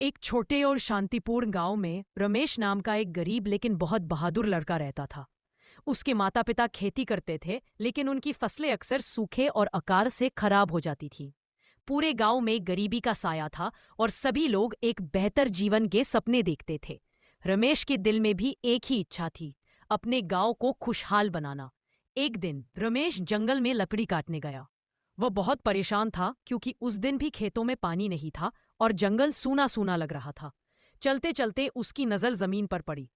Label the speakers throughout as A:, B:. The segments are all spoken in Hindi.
A: एक छोटे और शांतिपूर्ण गांव में रमेश नाम का एक गरीब लेकिन बहुत बहादुर लड़का रहता था। उसके माता पिता खेती करते थे, लेकिन उनकी फसलें अक्सर सूखे और अकाल से खराब हो जाती थी। पूरे गांव में गरीबी का साया था और सभी लोग एक बेहतर जीवन के सपने देखते थे। रमेश के दिल में भी एक ही इच्छा थी, अपने गांव को खुशहाल बनाना। एक दिन रमेश जंगल में लकड़ी काटने गया। वह बहुत परेशान था क्योंकि उस दिन भी खेतों में पानी नहीं था और जंगल सूना सूना लग रहा था। चलते चलते उसकी नजर जमीन पर पड़ी।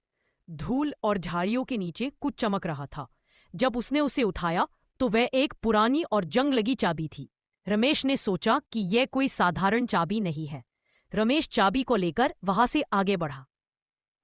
A: धूल और झाड़ियों के नीचे कुछ चमक रहा था। जब उसने उसे उठाया तो वह एक पुरानी और जंग लगी चाबी थी। रमेश ने सोचा कि यह कोई साधारण चाबी नहीं है। रमेश चाबी को लेकर वहां से आगे बढ़ा।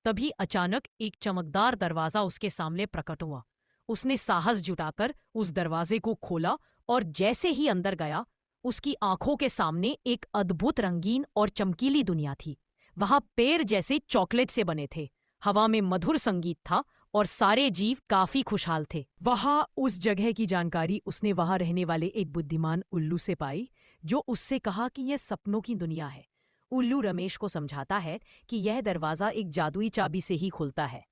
A: तभी अचानक एक चमकदार दरवाजा उसके सामने प्रकट हुआ। उसने साहस जुटाकर उस दरवाजे को खोला और जैसे ही अंदर गया, उसकी आंखों के सामने एक अद्भुत रंगीन और चमकीली दुनिया थी। वहां पेड़ जैसे चॉकलेट से बने थे, हवा में मधुर संगीत था और सारे जीव काफी खुशहाल थे। वहां उस जगह की जानकारी उसने वहां रहने वाले एक बुद्धिमान उल्लू से पाई, जो उससे कहा कि यह सपनों की दुनिया है। उल्लू रमेश को समझाता है कि यह दरवाजा एक जादुई चाबी से ही खुलता है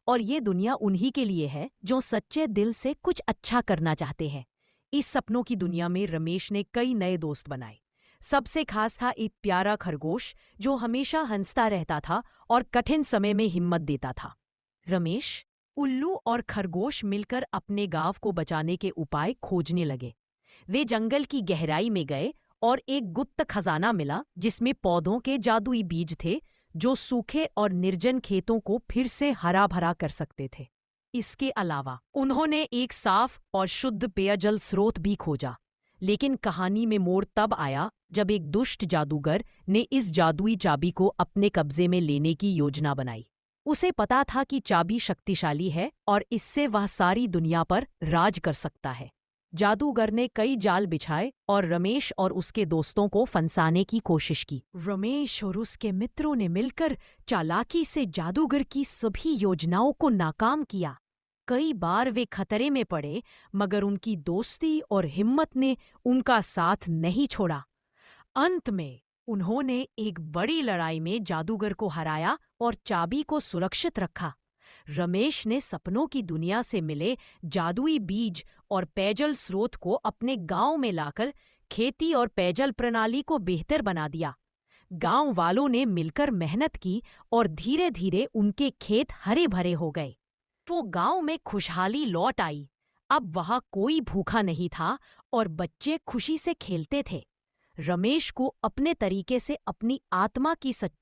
A: और ये दुनिया उन्हीं के लिए है जो सच्चे दिल से कुछ अच्छा करना चाहते हैं। इस सपनों की दुनिया में रमेश ने कई नए दोस्त बनाए। सबसे खास था एक प्यारा खरगोश जो हमेशा हंसता रहता था और कठिन समय में हिम्मत देता था। रमेश, उल्लू और खरगोश मिलकर अपने गांव को बचाने के उपाय खोजने लगे। वे जंगल की गहराई में गए और एक गुप्त खजाना मिला जिसमें पौधों के जादुई बीज थे जो सूखे और निर्जन खेतों को फिर से हरा भरा कर सकते थे। इसके अलावा उन्होंने एक साफ और शुद्ध पेयजल स्रोत भी खोजा। लेकिन कहानी में मोड़ तब आया जब एक दुष्ट जादूगर ने इस जादुई चाबी को अपने कब्जे में लेने की योजना बनाई। उसे पता था कि चाबी शक्तिशाली है और इससे वह सारी दुनिया पर राज कर सकता है। जादूगर ने कई जाल बिछाए और रमेश और उसके दोस्तों को फंसाने की कोशिश की। रमेश और उसके मित्रों ने मिलकर चालाकी से जादूगर की सभी योजनाओं को नाकाम किया। कई बार वे खतरे में पड़े, मगर उनकी दोस्ती और हिम्मत ने उनका साथ नहीं छोड़ा। अंत में उन्होंने एक बड़ी लड़ाई में जादूगर को हराया और चाबी को सुरक्षित रखा। रमेश ने सपनों की दुनिया से मिले जादुई बीज और पेयजल स्रोत को अपने गांव में लाकर खेती और पेयजल प्रणाली को बेहतर बना दिया। गांव वालों ने मिलकर मेहनत की और धीरे धीरे उनके खेत हरे भरे हो गए। तो गांव में खुशहाली लौट आई। अब वहां कोई भूखा नहीं था और बच्चे खुशी से खेलते थे। रमेश को अपने तरीके से अपनी आत्मा की सच्चाई